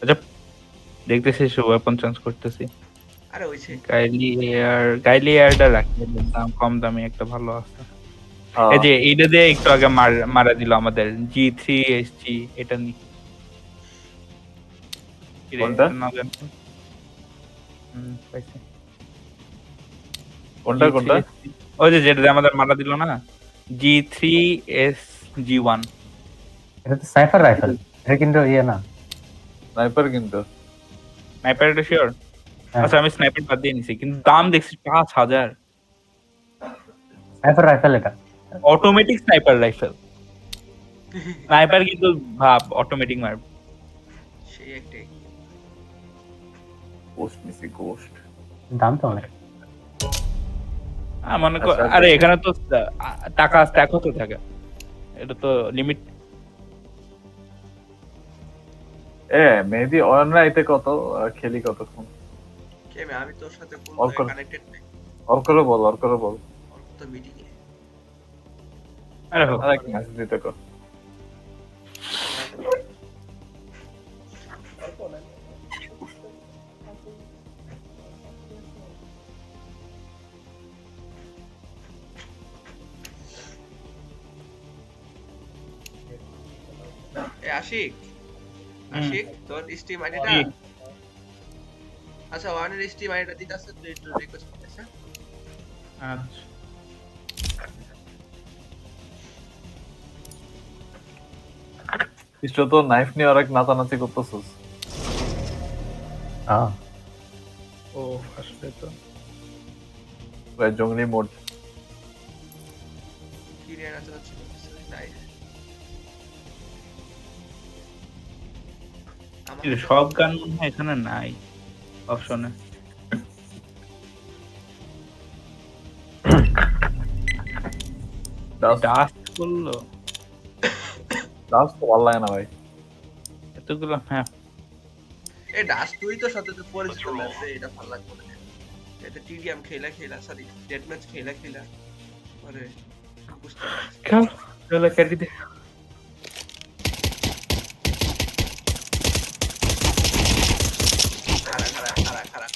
আচ্ছা দেখতেছি weapon change করতেছি। আরে হইছে। গাইলি এয়ারটা রাখি, এটার দাম কম দামি একটা ভালো আছে। এই যে এইটা দিয়ে একটু আগে মারা দিল আমাদের G3SG, এটা নি কিরে কোনটা? এটা না জানি পাইছি কোনটা কোনটা? G3SG, ওই যে যেটা দিয়ে আমাদের মারা দিল না, G3SG1। এটা তো স্নাইপার রাইফেল, এটা কিন্তু ইয়ে না। স্নাইপার কিন্তু স্নাইপার এটা শিওর? হ্যাঁ, আচ্ছা আমি স্নাইপার বাদ দিয়ে নিছি, কিন্তু দাম দেখছি 5000। স্নাইপার রাইফেল এটা। অটোমেটিক স্নাইপার রাইফেল, স্নাইপার কিন্তু ভাব অটোমেটিক মারবে। সেই একটাই। গোস্ট নিছি গোস্ট। দাম তো অনেক। মনে কর, আচ্ছা, আরে এখানে তো টাকা স্ট্যাক হতে থাকে, এটা তো লিমিট। মেবি অনলাইনে কত খেলি কতক্ষণ? কেমে আমি তোর সাথে কোন অল কর। কানেক্টেড নাই। অর করে বল। অল্প তো মিটিং এ। আরে হোক, আরেক মেসেজ দিতে কর। আশিক তোর স্টিম আইডিটা, কি? আচ্ছা ওয়ানের স্টিম আইডিটা দিতাছে, তুই একটু রিকোয়েস্ট করতেছ। আচ্ছা ইসলো তো নাইফ নিয়ে আরেক নাচানাচি করতেছস। ও আসলে তো ভাই জঙ্গলি মোড। কি রে আছে হচ্ছে নাইস। সব গান মনে হয় এখানে নাই অপশনে। ডাস্ট করলো ডান্স তো ভালো লাগে না ভাই। এতগুলো, হ্যাঁ এই ডাস তুই তো সাথে তো পরিচিত লাগছে, এটা ভালো লাগবে না। এটা টিডিএম খেলা সরি ডেড ম্যাচ খেলা আরে বুঝতে পারছি। খেল চলে কেটে দে। খারা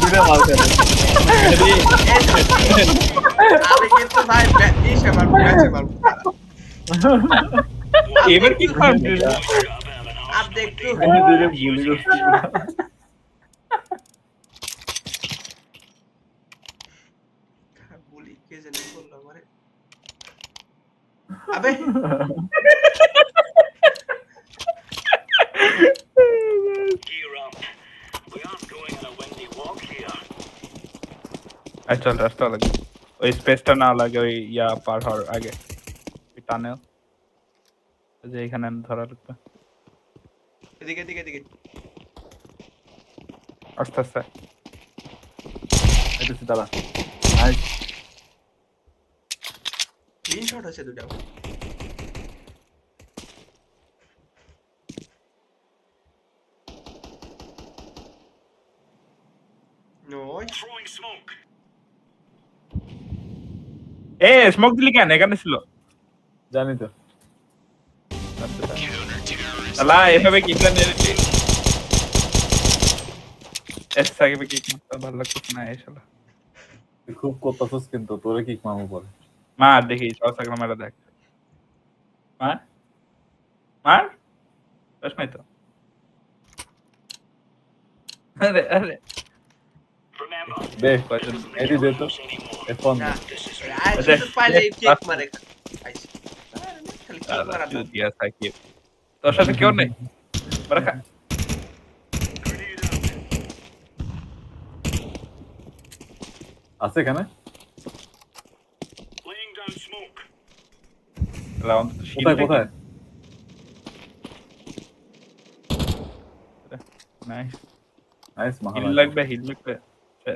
দিনে মাল খেলে। আমি কিন্তু ভাই ইসে মারবো ম্যাচে মারবো খারা। এবার কি করবে? আপ দেখতো দিনে ভুলি করছি পুরা। বলি কে জানি বললো আমারে, আবে চল রাস্তা লাগে, ওই স্পেসটা না লাগে, ওই ইয়া পার হওয়ার আগে টানেল, যে এখানে ধরা লাগবে। এদিকে আস্তে আস্তে এটা দাঁড়া। নাইস। ক্লিন শট আছে দুটো। নয় স্মোক দিলি কেন? এখানে ছিল। জানি তো। আল্লাহ এভাবে কি প্ল্যান নিয়েছি? সাকিবে কি ভালো লাগছে না এই শালা। তুই খুব করতেছস কিন্তু তোরে কিক মামু বলে। মার দেখি, সব সাকলা মারা দেখ। মার বেশ নাই তো। আরে দে কয়জন? এডি দে তো। ফোন না আর শুধু পাইলে কেক মারে আইছি। খালি কেক মারা দাও। দিয়া সাকিব তোর সাথে কেউ নেই বারাকা। আছে এখানে? লাউন তো শিল কোথায়? নাইস নাইস হিল মহারাজ। লাগবে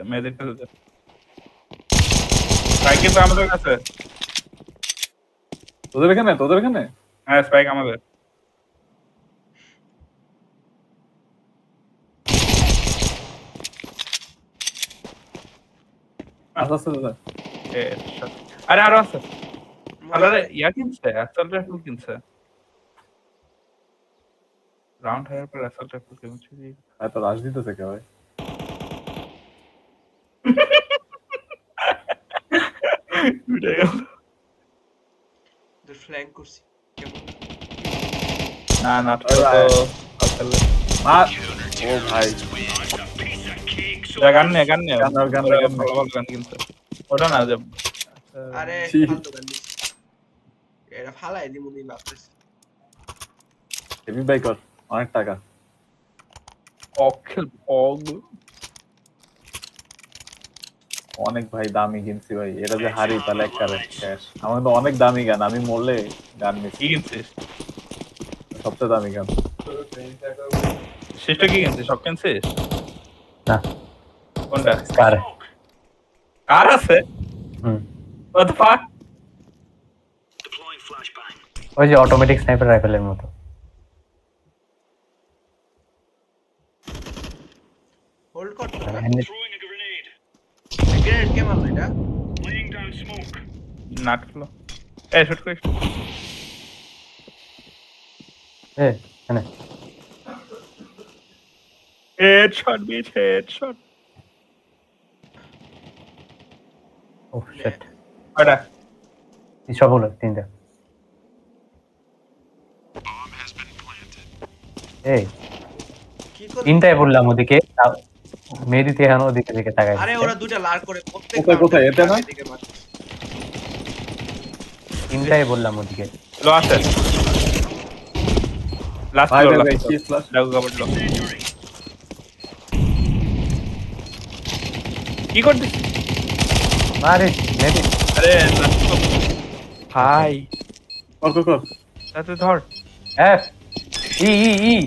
মেয়েদের কাছে যা। সাইকেল তো আমাদের কাছে। তোদের এখানে? হ্যাঁ স্পাইক আমাদের। আচ্ছা এ আরে আরো আছে আরে ইয়া কিনছে অ্যাসল্ট রাইফেল কিনছে রাউন্ড হায়ার পর অ্যাসল্ট রাইফেল কিনছে এত রাশ দিতেছে কে ভাই? উঠে গেল ফ্ল্যাঙ্ক করছি কেমন না না তো আসলে মার। ও ভাই গান নে গান নে। ভালো ভালো গান কিনছে ওটা না যে আরে ছি। ফালতু গান দিছি এটা ফালাই দিমু নি ভাবতেছি হেভি বাই কর, অনেক টাকা। অক্ষল অগ অনেক ভাই দামি কিনছি ভাই, এটা যে হারি তাহলে এক কারে শেষ। আমার তো অনেক দামি গান, আমি মরলে গান কি নিচ্ছি কিনছিস সবচেয়ে দামি গান। শেষটা কি কিনছিস সব কিনছিস না কোনটা স্কার কার আছে what the fuck ওই যে অটোমেটিক স্নাইপার রাইফেলের মতো। হোল্ড কর তো গ্রেনেড গ্রেনেড কে মারলো এটা নাট ফলো শুট করিস এখানে হেডশট বিচ হেডশট ও শিট ওটা সব হলো তিনটা। এই কি করে তিনটায় বললাম ওদিকে মেহেদিতে এখন ওদিকে দিকে তাকাই আরে ওরা দুইটা লার করে প্রত্যেক কোথায়, কোথায়? এতে না? এদিকে মারছে। তিনটায় বললাম ওদিকে। লো আছে লাস্ট ভাই লো ভাই ভাই লাস্ট কি ফ্লাশ। লাগু কভার লো কি করছিস আরে মেহেদি আরে last লো। ভাই কর কর কর। তাতে ধর এফ ই ই ই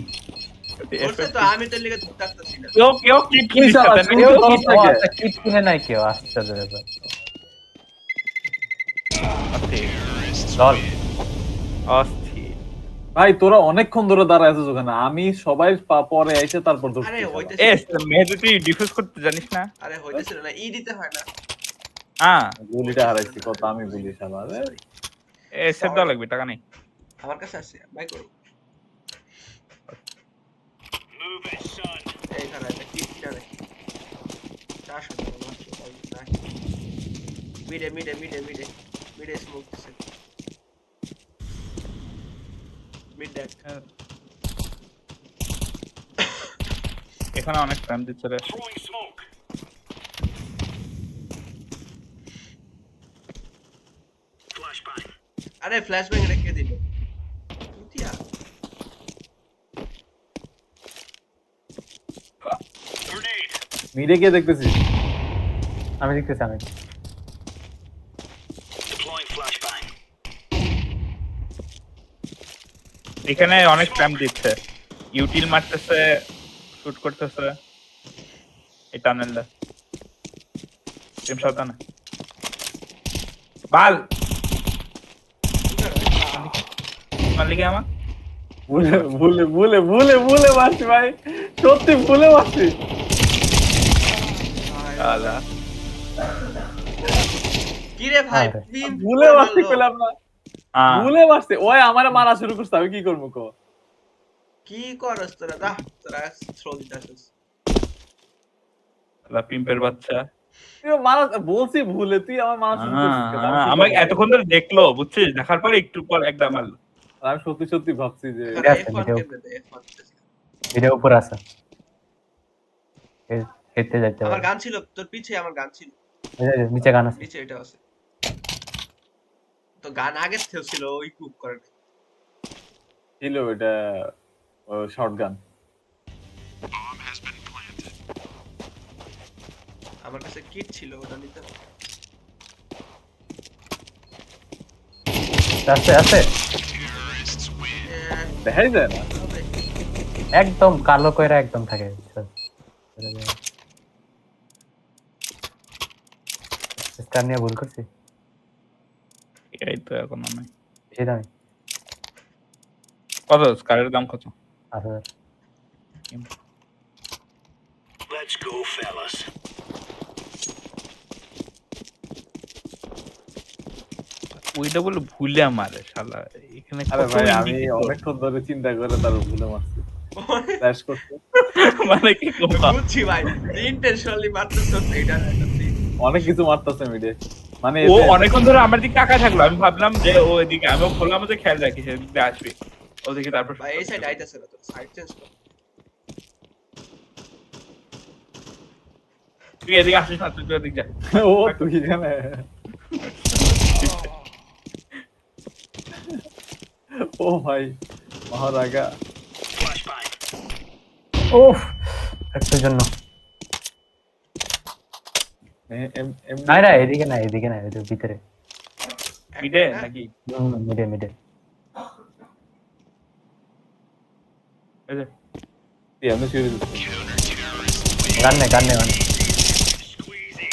বলছে তো আমি তো লিগে থাকতেছি না কেউ কি কি কি চালা, দিচ্ছে তুমি কেউ তো কিট তরফ থেকে। কিট কিনে নাই কেউ আশ্চর্য ব্যাপার। চল অস্থির ভাই তোরা অনেকক্ষণ ধরে দাঁড়ায় আছিস ওখানে, আমি সবাই পরে এসে তারপর ধরছি আরে শালা। হইতে এ মেহেদি তুই ডিফিউজ করতে জানিস না আরে হইতেছিল না ই দিতে হয় না হ্যাঁ গুলিটা হারাইছি, কত আমি গুলি শালা। আরে এ সেভ দেওয়া লাগবে টাকা নেই আমার কাছে আছে বাই করো এইখানে একটা কিট কিনা রাখি 400 টাকা মাত্র রাখি মিডে মিডে মিডে মিডে মিডে স্মোক দিছে মিড ডেক এখানে অনেক টাইম দিচ্ছে রে আরে ফ্ল্যাশ ব্যাং রেখে দিল ইতিয়া মিডে গিয়ে দেখতেছিস? আমি দেখতেছি আমি এখানে অনেক টাইম দিচ্ছে ইউটিল মারতেছে শুট করতেছে এই টানেলটা টিম সাবধানে বাল মালিকে আমার ভুলে ভুলে ভুলে ভুলে ভুলে মারছি ভাই, সত্যি ভুলে মারছি। আলা কি রে ভাই আরে। বিম ভুলে মারছি পেলাম না, ভুলে মারছি। ওই আমারে মারা শুরু করছে, আমি কি করবো কো? কি করস তোরা দা তোরা থ্রো দিতাছিস আলা পিম্পের বাচ্চা তুই মারা বলছি ভুলে, তুই আমার মারা শুরু করছিস কেন? আমি কি আমাকে করবো? এতক্ষণ ধরে দেখলো বুঝছিস দেখার পরে একটু পর একদম মারলো আর আমি সত্যি সত্যি ভাবছি যে ঠিক আছে, F1 ভিডিও। কেমনে দে F1 ভিডিও উপর আছে খেতে যাইতে আমার পারে গান ছিল তোর পিছে আমার গান ছিল নিচে গান আছে নিচে এটা আছে তো গান আগে থেকে ছিল ওই কুক করে নাই। ছিল এটা শর্ট গান। আমার কাছে কিট ছিল ওটা নিতে হবে। আছে আছে দেখাই যায় না। একদম কালো কইরা একদম থাকে স্কার নিয়ে ভুল করছি এই তো এখন নাই বেশি দামি কত স্কারের দাম কত 8000 Let's go, fellas. ওইটা বলে ভুলে মারে শালা এখানে আরে কত ভাই আমি indicator? অনেকক্ষণ ধরে চিন্তা করে তার ভুলে মারছি ফ্ল্যাশ করতে মানে কি কমা বুঝছি ভাই ইন্টেনশনালি মারতেছ এটা অনেক কিছু মারতেছে মিডে মানে ও এতে অনেকক্ষণ ধরে আমার দিকে তাকায় থাকলো আমি ভাবলাম যে ও এদিকে আমি বললাম যে খেয়াল রাখি সেদিক দিয়ে আসবে ওদিকে তারপর ভাই এই সাইড আইতাছে না তো সাইড চেঞ্জ কর তুই এদিকে আসিস না তুই এদিকে যা ও তুই এখানে ও ভাই মহারাগা Flashbang. উফ একটুর জন্য না না এদিকে না এদিকে ভিতরে মিডে নাকি মিডে মিডে এই যে, আমি ছেড়ে দিচ্ছি গান্নে গান্নে Squeezy.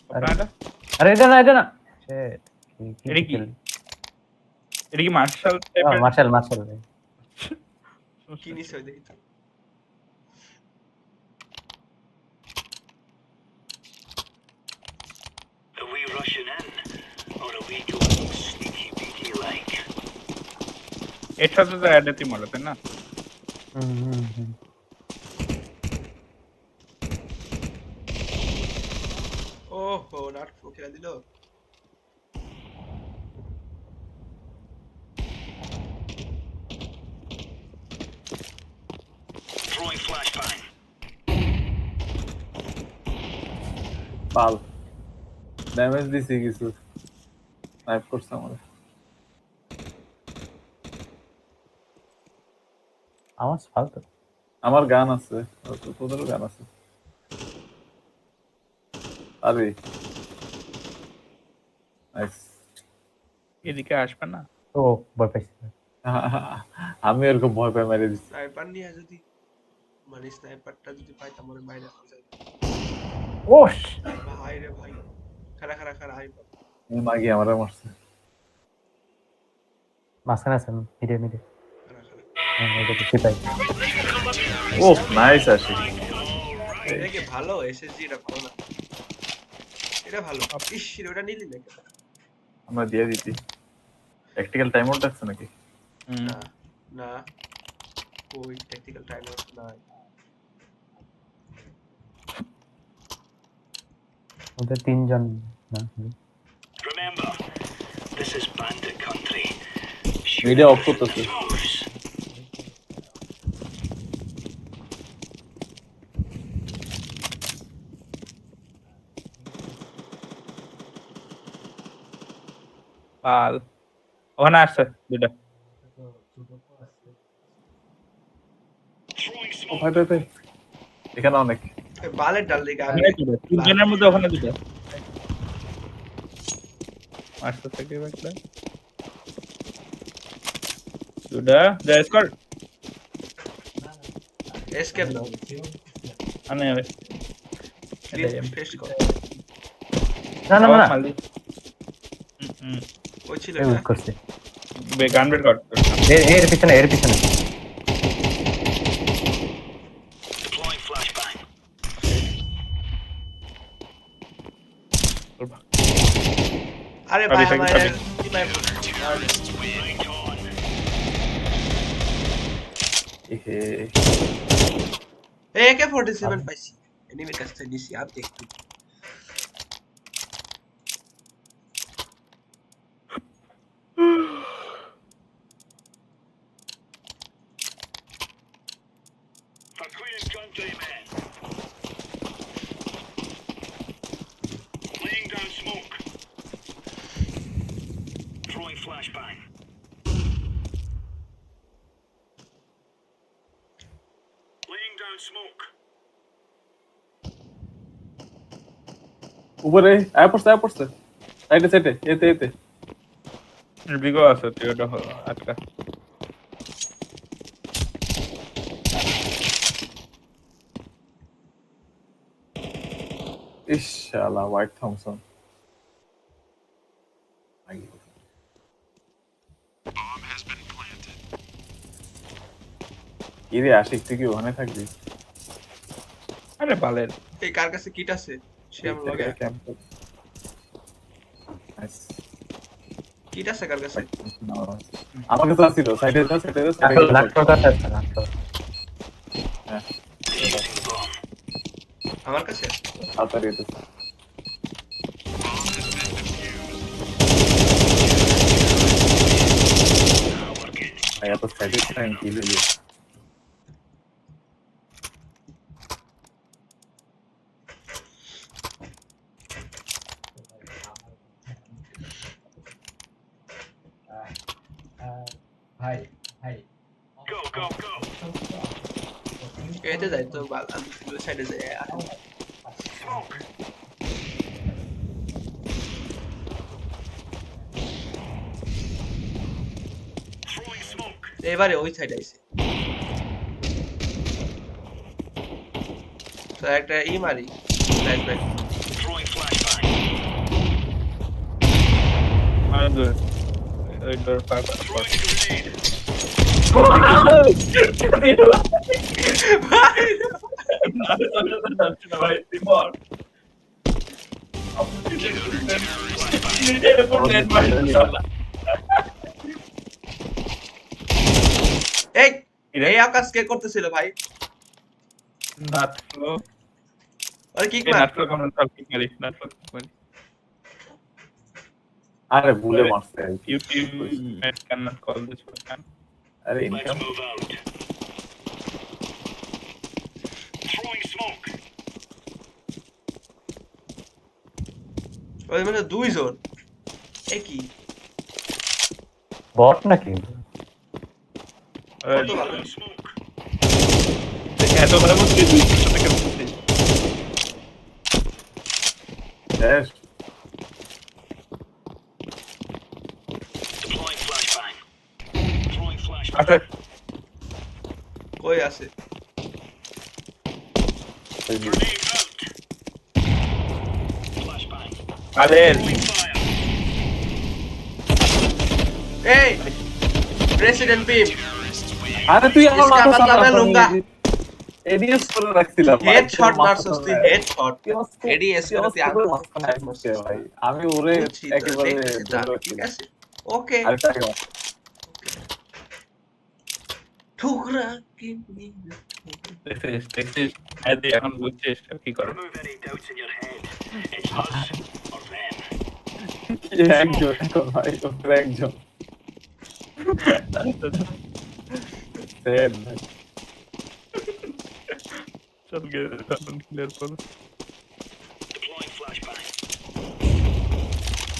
আপনারটা? আরে এটা না Shit, এটা কি? এটা কি মার্শাল টাইপের মার্শাল কি নিছে ওই দেখি তো Are we rushing in? Or are we going sneaky beaky like? এর সাথে তো অ্যাড এতি মনে তাই না ওহো নাট ফ্লো খেলা দিল Throwing flashbang. পাল ড্যামেজ দিছি কিছু স্নাইপ করছে আমাদের আমার ফালতু আমার গান আছে তোদেরও গান আছে আরে নাইস এদিকে আসবে না ও ভয় পাইছি আমি এরকম ভয় পেয়ে মেরে দিচ্ছি স্নাইপার নিয়ে যদি মানে স্নাইপারটা যদি পাইতাম আমার বাইরে আসতে যাই ও ভাই রে ভাই খারা হাই মাগি আমার মারছে মাঝখানে আছে মিডে খারা এটা কি পাই ও নাইস আসি এটা কি ভালো এসএসজি এটা ভালো না এটা ভালো ইস ওটা নিলি না কেন? আমরা দিয়ে দিচ্ছি প্র্যাকটিক্যাল টাইম আউট আছে নাকি হুম। না না ওই টেকনিক্যাল টাইম আউট না ওদের তিনজন না Remember, this is bandit country. Media of করতেছে Toes. পাল ওখানে আসছে দুটো Throwing ও smoke. ভাই ভাই ভাই এখানে অনেক বালের ডাল দিকে ওখানে দুটো তিনজনের মধ্যে ওখানে দুটো আসতে থেকে একটা দুটো যা স্কোর এসকেপ দাও আনে ফেস কর না ওই ছিল এই এটা উইক করছে গান বের কর এর পিছনে Deploying flashbang. আরে সরি, ভাই সরি, আমার সরি। কি ভাই Right on. এহে AK-47 পাইছি এনিমির কাছ থেকে নিছি আর দেখতে For clearing country, men. Laying down smoke. Throwing flashbang. Laying down smoke. উপরে আয় পড়ছে সাইডে এতে বিগো আছে তুই ওটা আটকা ইস শালা হোয়াইট থমসন কি রে আশিক তুই কি ওখানে থাকবি আরে বালের এই কার কাছে কিট আছে সে আমার লগে কিটা আছে কার কাছে? আমার কাছে আসছিল সাইডে যা সাইডে লাখটার কাছে আছে লাখটার। আমার কাছে তাড়াতাড়ি এটা এত সাইডে টাইম কি দিলি Go, go, go. এতে যাই তো আমি সাইডে যাই Smoke. Throwing smoke. এবারে ওই সাইডে আইছে তো একটা ই মারি ফ্ল্যাশব্যাক Throwing flashbang. ওই ডোর পার Throwing grenade. ভাই তিমর এই এই আকাশ কে করতেছিল ভাই নাটলো আরে কিক এই মার নাটলো কোন টপিক মারিস নাটলো মানে আরে ভুলে মারছে ইউটিউব ম্যাট cannot call this person আরে Let's income move out. Throwing smoke. ওই মানে দুইজন এ কি বট নাকি? কত ভালো Throwing smoke. এত ভালো মধ্যে দুই সাথে কেমন শেষ Deploying flashbang. Throwing flashbang. আচ্ছা কই আছে Grenade out. Flashbang. আরে Throwing fire. এই প্রেসিডেন্ট পিম আরে তুই আমার इसका মাথা मतलब है लूंगा। এডিএস করে রাখছিলাম হেড শট মারছস তুই হেড শট এডিএস করে তুই আগে ভাই আমি ওরে একেবারে ঠিক আছে ওকে আরেকটা ঠুকরা কি দেখছিস আরে এখন বুঝছিস কি করব Remove any doubts in your head. It's us or them. একজন এখন ভাই ওরে একজন সেম চল গে ক্লিয়ার কর Deploying flashbang.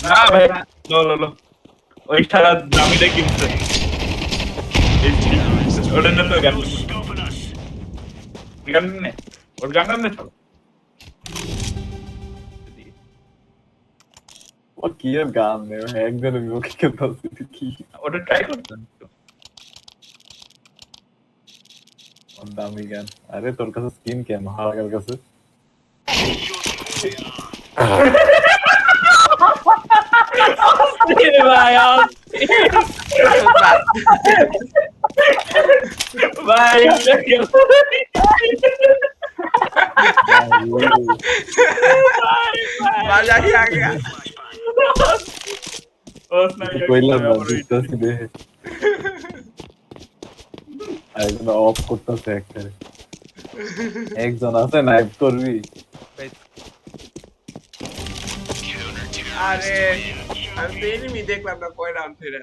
না ভাই লো ওই সারা দামিটা কিনছে ওটা না তো গান No stopping us. গান নে ওর গান না তো ও কি এর গান নে একজন ওকে কে বলছিস কি ওটা ট্রাই করতেন দামি গান আরে তোর কাছে স্কিন কেন হালকার কাছে ভাই ভাই मजा ही आ गया কইলাম না দিতেছি দে একজন অফ করতেছে একটা একজন আছে নাইপ করবি अरे আমি তো এনিমি দেখলাম না কয় রাউন্ড ফিরে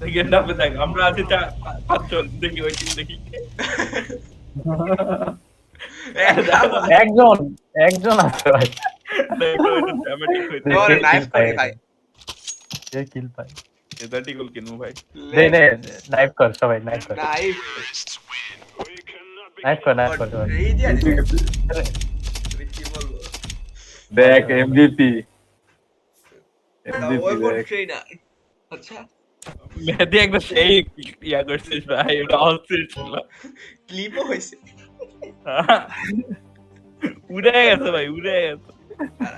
দেখেন না দেখ আমরা আছি পাঁচজন দেখি ওই টিম দেখি একজন আছে ভাই। দেখো এটা ড্রামাটিক হইছে ওরে নাইফ করে ভাই কে কিল পায়? এটা টিকল কিনু ভাই নে নাইফ কর সবাই নাইফ কর knife We cannot be knife কর সবাই। এই দিয়া কি বলবো দেখ এমভিপি ওই কোন ট্রেনার আচ্ছা মেহেদি একটা সেই ইয়া করছিস ভাই ওটা অস্থির ছিল ক্লিপও হইছে উড়ে গেছে ভাই উড়ে গেছে আর